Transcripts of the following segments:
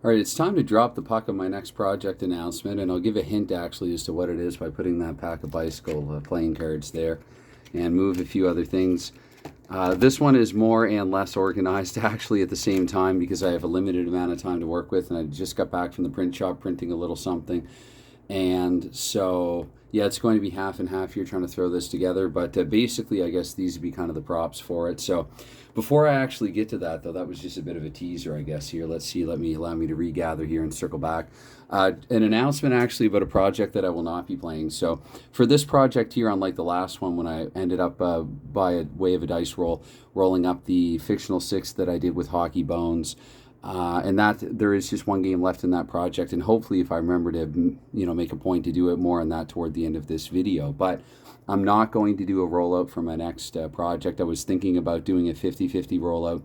All right, it's time to drop the puck on my next project announcement, and I'll give a hint actually as to what it is by putting that pack of bicycle playing cards there and move a few other things. This one is more and less organized actually at the same time because I have a limited amount of time to work with, and I just got back from the print shop printing a little something. And so, yeah, it's going to be half and half here trying to throw this together. But basically, I guess these would be kind of the props for it. So before I actually get to that, though, that was just a bit of a teaser, I guess, here. Let's see. Allow me to regather here and circle back. An announcement, actually, about a project that I will not be playing. So for this project here, unlike the last one when I ended up, by a way of a dice roll, rolling up the Fictional 6 that I did with Hockey Bones, and that there is just one game left in that project, and hopefully if I remember to make a point to do it more on that toward the end of this video. But I'm not going to do a rollout for my next project. I was thinking about doing a 50-50 rollout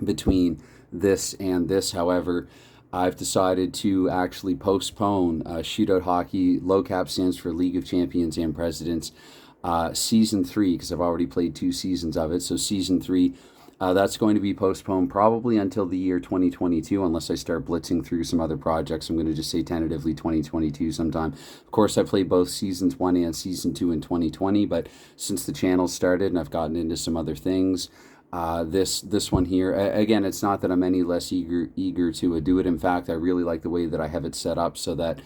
between this and this. However, I've decided to actually postpone Shootout Hockey. Low cap stands for League of Champions and Presidents, Season 3, because I've already played 2 seasons of it. So Season 3, that's going to be postponed probably until the year 2022, unless I start blitzing through some other projects. I'm going to just say tentatively 2022 sometime. Of course, I played both Seasons 1 and Season 2 in 2020, but since the channel started and I've gotten into some other things, this one here, again, it's not that I'm any less eager to do it. In fact, I really like the way that I have it set up so that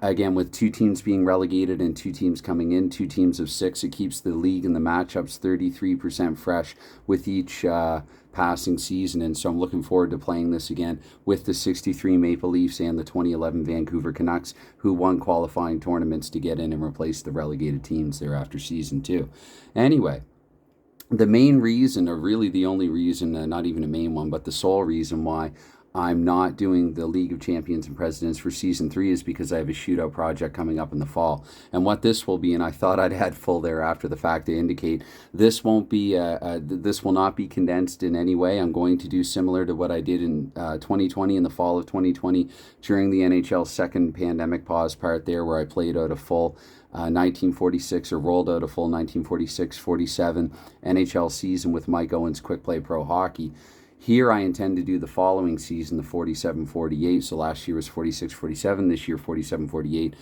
again, with 2 teams being relegated and 2 teams coming in, 2 teams of 6, it keeps the league and the matchups 33% fresh with each passing season. And so I'm looking forward to playing this again with the 63 Maple Leafs and the 2011 Vancouver Canucks, who won qualifying tournaments to get in and replace the relegated teams there after Season 2. Anyway, the main reason, or really the only reason, not even a main one, but the sole reason why I'm not doing the League of Champions and Presidents for Season 3 is because I have a shootout project coming up in the fall. And what this will be, and I thought I'd add full there after the fact to indicate, this won't be, this will not be condensed in any way. I'm going to do similar to what I did in 2020, in the fall of 2020, during the NHL second pandemic pause part there, where I played out a full 1946, or rolled out a full 1946-47 NHL season with Mike Owens Quick Play Pro Hockey. Here I intend to do the following season, the 47-48. So last year was 46-47, this year 47-48,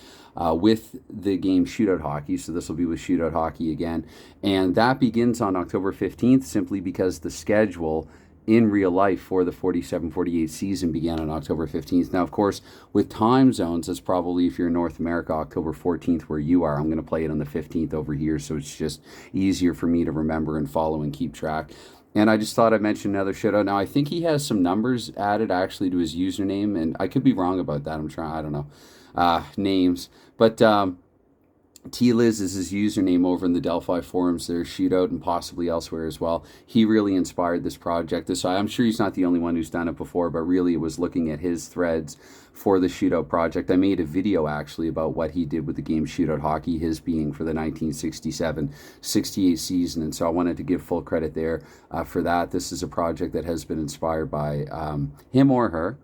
with the game Shootout Hockey. So this will be with Shootout Hockey again. And that begins on October 15th, simply because the schedule in real life for the 47-48 season began on October 15th. Now, of course, with time zones, that's probably, if you're in North America, October 14th where you are. I'm going to play it on the 15th over here, so it's just easier for me to remember and follow and keep track. And I just thought I'd mention another shout-out. Now, I think he has some numbers added actually to his username, and I could be wrong about that. I don't know, names. But T-Liz is his username over in the Delphi forums there, Shootout, and possibly elsewhere as well. He really inspired this project. So I'm sure he's not the only one who's done it before, but really it was looking at his threads for the Shootout project. I made a video actually about what he did with the game Shootout Hockey, his being for the 1967-68 season, and so I wanted to give full credit there for that. This is a project that has been inspired by him or her,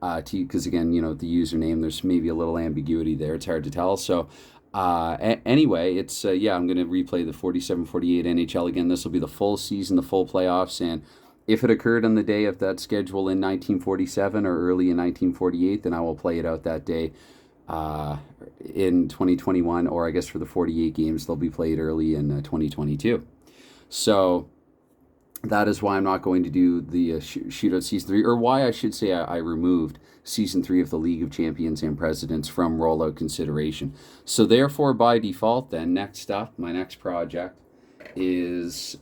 because again, the username, there's maybe a little ambiguity there. It's hard to tell. So anyway, it's I'm going to replay the 47-48 NHL again. This will be the full season, the full playoffs, and if it occurred on the day of that schedule in 1947 or early in 1948, then I will play it out that day in 2021, or I guess for the 48 games, they'll be played early in 2022. So that is why I'm not going to do the Shootout Season 3, or why I should say I removed Season 3 of the League of Champions and Presidents from rollout consideration. So therefore, by default then, next up, my next project is,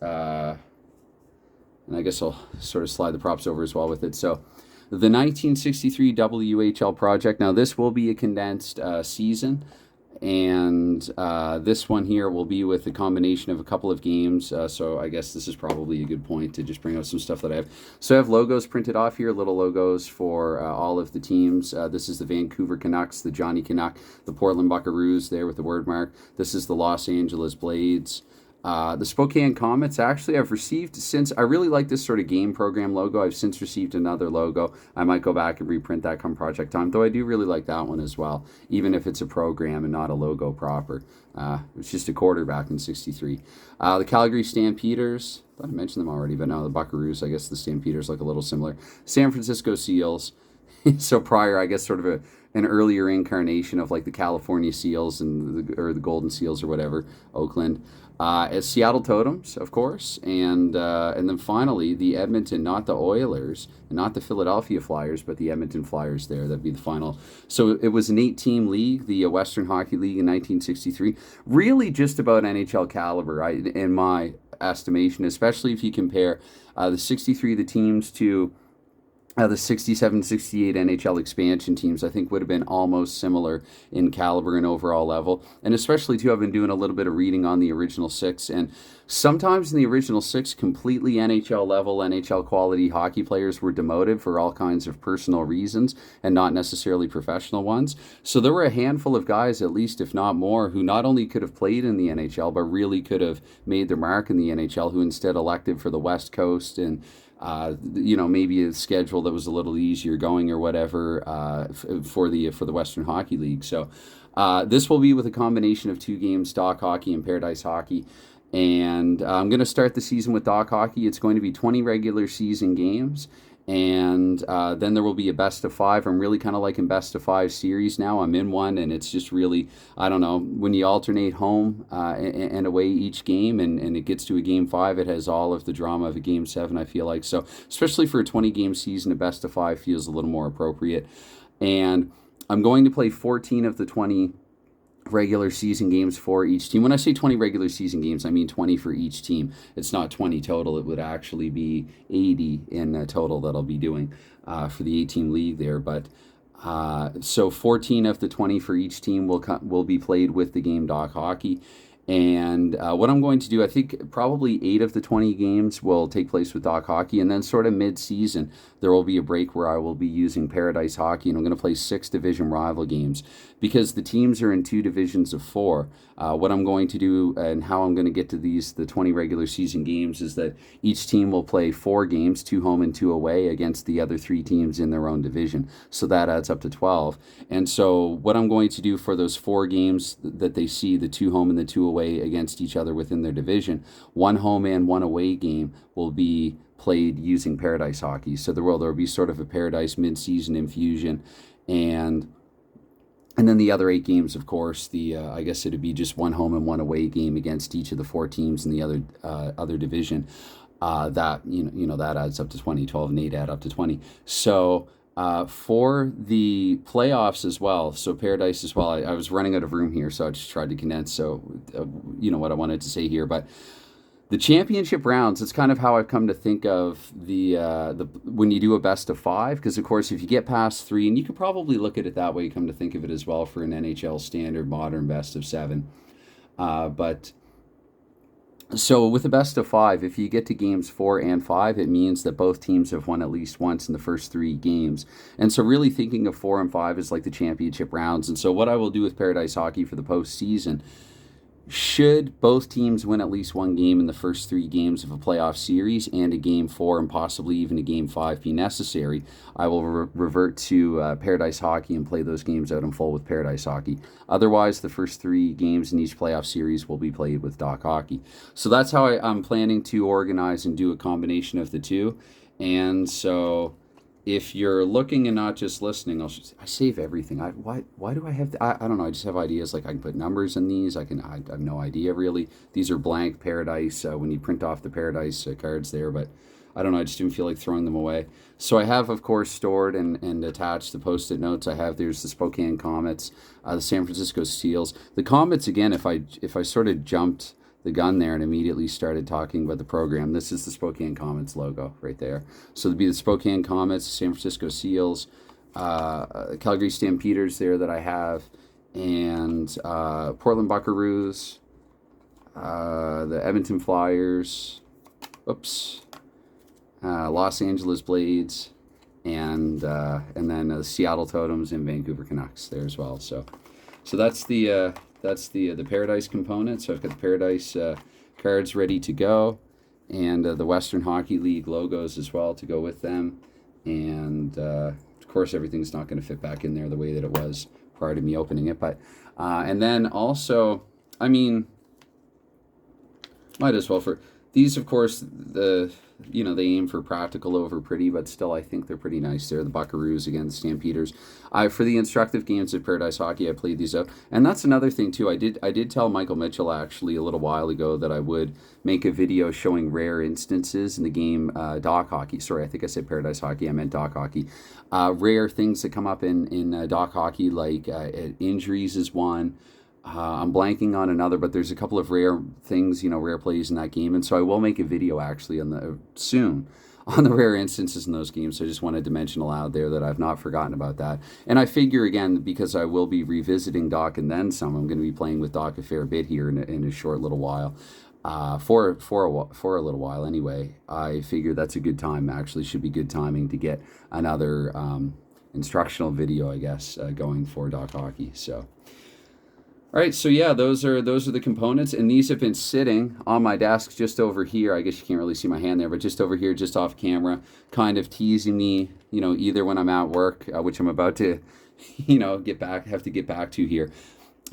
and I guess I'll sort of slide the props over as well with it. So the 1963 WHL project. Now this will be a condensed season. And this one here will be with a combination of a couple of games. So I guess this is probably a good point to just bring out some stuff that I have. So I have logos printed off here, little logos for all of the teams. This is the Vancouver Canucks, the Johnny Canuck, the Portland Buckaroos there with the word mark. This is the Los Angeles Blades. The Spokane Comets, actually, I've received since, I really like this sort of game program logo. I've since received another logo. I might go back and reprint that come project time, though I do really like that one as well, even if it's a program and not a logo proper. It's just a quarterback in 63. The Calgary Stampeders, I thought I mentioned them already, but no, the Buckaroos, I guess the Stampeders look a little similar. San Francisco Seals, So prior, I guess, sort of an earlier incarnation of like the California Seals or the Golden Seals or whatever, Oakland. As Seattle Totems, of course, and then finally the Edmonton, not the Oilers, not the Philadelphia Flyers, but the Edmonton Flyers. There, that'd be the final. So it was an 8-team league, the Western Hockey League in 1963. Really, just about NHL caliber, in my estimation, especially if you compare the 63 the teams to the 67, 68 NHL expansion teams. I think would have been almost similar in caliber and overall level. And especially, too, I've been doing a little bit of reading on the original 6. And sometimes in the original 6, completely NHL level, NHL quality hockey players were demoted for all kinds of personal reasons and not necessarily professional ones. So there were a handful of guys, at least, if not more, who not only could have played in the NHL, but really could have made their mark in the NHL, who instead elected for the West Coast and maybe a schedule that was a little easier going or whatever for the Western Hockey League. So this will be with a combination of 2 games, Dock Hockey and Pairadice Hockey. And I'm going to start the season with Dock Hockey. It's going to be 20 regular season games. And then there will be a best of 5. I'm really kind of liking best of 5 series now. I'm in one, and it's just really, I don't know, when you alternate home and away each game, and it gets to a game 5, it has all of the drama of a game 7, I feel like. So especially for a 20-game season, a best of 5 feels a little more appropriate. And I'm going to play 14 of the 20 regular season games for each team. When I say 20 regular season games, I mean 20 for each team. It's not 20 total. It would actually be 80 in total that I'll be doing for the 8-team league there. But so 14 of the 20 for each team will be played with the game Dock Hockey. And what I'm going to do, I think probably 8 of the 20 games will take place with Dock Hockey, and then sort of mid-season, there will be a break where I will be using Pairadice Hockey, and I'm going to play 6 division rival games because the teams are in 2 divisions of 4. What I'm going to do and how I'm going to get to the 20 regular season games is that each team will play 4 games, 2 home and 2 away, against the other 3 teams in their own division. So that adds up to 12. And so what I'm going to do for those 4 games that they see, the 2 home and the 2 away against each other within their division, 1 home and 1 away game will be played using Pairadice Hockey. So there will be sort of a Pairadice mid-season infusion, and then the other 8 games, of course, I guess it'd be just 1 home and 1 away game against each of the 4 teams in the other division. That that adds up to 20. 12 and 8 add up to 20. So for the playoffs as well, so Pairadice as well, I was running out of room here, so I just tried to condense, so what I wanted to say here. But the championship rounds, it's kind of how I've come to think of the when you do a best of 5, because of course if you get past 3, and you could probably look at it that way, come to think of it as well for an NHL standard modern best of 7. But so with the best of 5, if you get to games 4 and 5, it means that both teams have won at least once in the first 3 games. And so really thinking of 4 and 5 is like the championship rounds. And so what I will do with Pairadice Hockey for the postseason, should both teams win at least 1 game in the first 3 games of a playoff series and a game 4 and possibly even a game 5 be necessary, I will revert to Pairadice Hockey and play those games out in full with Pairadice Hockey. Otherwise, the first 3 games in each playoff series will be played with Dock Hockey. So that's how I'm planning to organize and do a combination of the 2. And so if you're looking and not just listening, I save everything. Why do I have? I don't know. I just have ideas. Like I can put numbers in these. I have no idea really. These are blank Pairadice when you print off the Pairadice cards there. But I don't know. I just didn't feel like throwing them away. So I have, of course, stored and attached the Post-it notes. There's the Spokane Comets, the San Francisco Seals. The Comets again. If I sort of jumped the gun there and immediately started talking about the program. This is the Spokane Comets logo right there. So it'd be the Spokane Comets, San Francisco Seals, Calgary Stampeders there that I have, and Portland Buckaroos, the Edmonton Flyers, Los Angeles Blades, and then the Seattle Totems and Vancouver Canucks there as well. So that's the Pairadice component. So I've got the Pairadice cards ready to go, and the Western Hockey League logos as well to go with them. And of course, everything's not going to fit back in there the way that it was prior to me opening it. But and then also, I mean, might as well for These, of course, they aim for practical over pretty, but still I think they're pretty nice. They're the Buckaroos against Stampeders. For the instructive games of Pairadice Hockey, I played these out, and that's another thing too. I did tell Michael Mitchell actually a little while ago that I would make a video showing rare instances in the game Dock Hockey. Sorry, I think I said Pairadice Hockey. I meant Dock Hockey. Rare things that come up in Dock Hockey, like injuries is one. I'm blanking on another, but there's a couple of rare things, rare plays in that game, and so I will make a video actually soon on the rare instances in those games. So I just wanted to mention aloud there that I've not forgotten about that. And I figure again, because I will be revisiting Doc and then some, I'm going to be playing with Doc a fair bit here in a short little while. For a little while anyway. I figure that's a good time. Actually, should be good timing to get another instructional video, I guess, going for Doc Hockey. So. All right, so yeah, those are the components, and these have been sitting on my desk just over here. I guess you can't really see my hand there, but just over here, just off camera, kind of teasing me, either when I'm at work, which I'm about to, have to get back to here.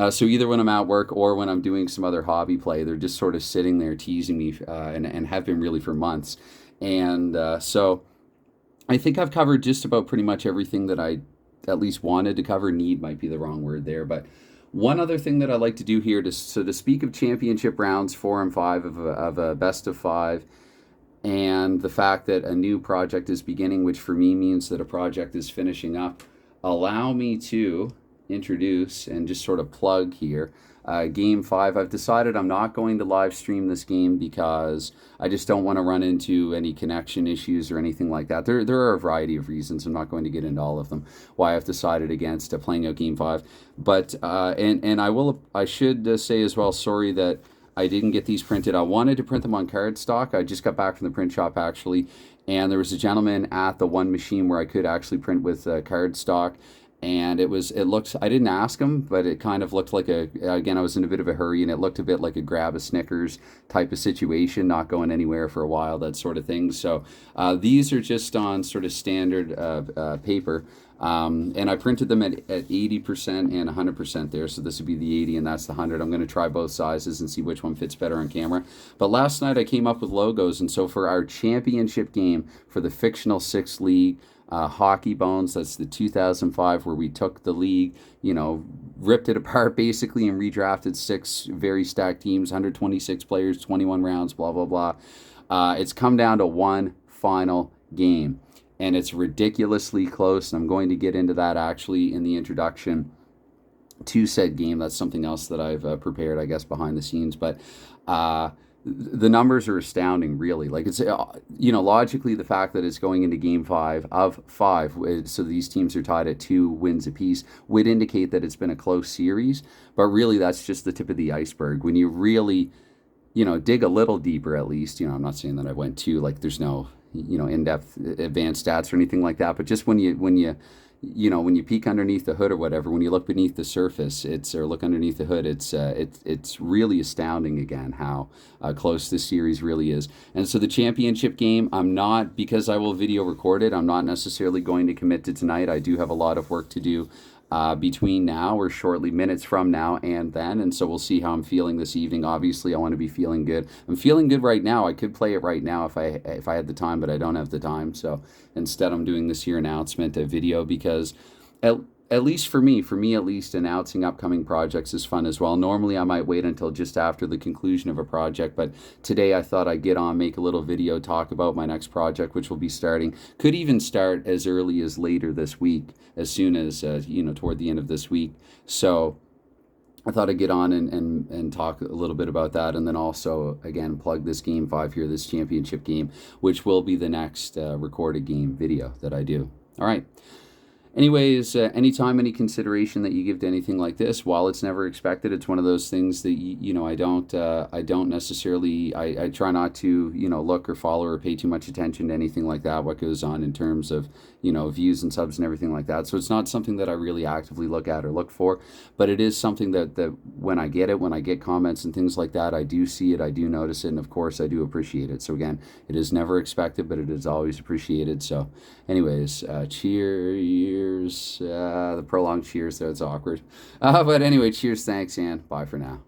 So either when I'm at work or when I'm doing some other hobby play, they're just sort of sitting there teasing me, and have been really for months. And so I think I've covered just about pretty much everything that I at least wanted to cover. Need might be the wrong word there, but one other thing that I like to do here, to speak of championship rounds 4 and 5 of a best of 5, and the fact that a new project is beginning, which for me means that a project is finishing up, allow me to introduce and just sort of plug here Game 5. I've decided I'm not going to live stream this game because I just don't want to run into any connection issues or anything like that. There are a variety of reasons. I'm not going to get into all of them why I've decided against playing out Game 5. But and I should say as well, sorry that I didn't get these printed. I wanted to print them on cardstock. I just got back from the print shop actually, and there was a gentleman at the one machine where I could actually print with cardstock. And it looked, I didn't ask him, but it kind of looked like again, I was in a bit of a hurry, and it looked a bit like a grab a Snickers type of situation, not going anywhere for a while, that sort of thing. So these are just on sort of standard paper. And I printed them at 80% and 100% there. So this would be the 80 and that's the 100. I'm going to try both sizes and see which one fits better on camera. But last night I came up with logos. And so for our championship game for the Fictional 6 League, Hockey Bones, that's the 2005 where we took the league, ripped it apart basically and redrafted 6 very stacked teams, 126 players, 21 rounds, blah, blah, blah. It's come down to one final game, and it's ridiculously close, and I'm going to get into that actually in the introduction to said game. That's something else that I've prepared, I guess, behind the scenes, but the numbers are astounding, really. Like, it's, logically, the fact that it's going into Game 5 of 5, so these teams are tied at 2 wins apiece, would indicate that it's been a close series. But really, that's just the tip of the iceberg. When you really, dig a little deeper, at least, I'm not saying that I went to, like, there's no, in-depth advanced stats or anything like that. But just when you peek underneath the hood or whatever, when you look beneath the surface, or look underneath the hood, it's really astounding again how close this series really is. And so the championship game, I'm not, because I will video record it, I'm not necessarily going to commit to tonight. I do have a lot of work to do between now or shortly minutes from now and then, and so we'll see how I'm feeling this evening. Obviously I want to be feeling good. I'm feeling good right now. I could play it right now if I had the time, but I don't have the time, so instead I'm doing this here announcement video because at least for me at least, announcing upcoming projects is fun as well. Normally I might wait until just after the conclusion of a project, but today I thought I'd get on, make a little video, talk about my next project, which will be starting, could even start as early as later this week, as soon as, toward the end of this week. So I thought I'd get on and talk a little bit about that, and then also, again, plug this Game 5 here, this championship game, which will be the next recorded game video that I do. All right. Anyways, anytime, any consideration that you give to anything like this, while it's never expected, it's one of those things that, I don't necessarily, I try not to, look or follow or pay too much attention to anything like that, what goes on in terms of, views and subs and everything like that. So it's not something that I really actively look at or look for, but it is something that when I get comments and things like that, I do see it, I do notice it, and of course I do appreciate it. So again, it is never expected, but it is always appreciated. So anyways, cheers, the prolonged cheers there, it's awkward. But anyway, cheers, thanks, and bye for now.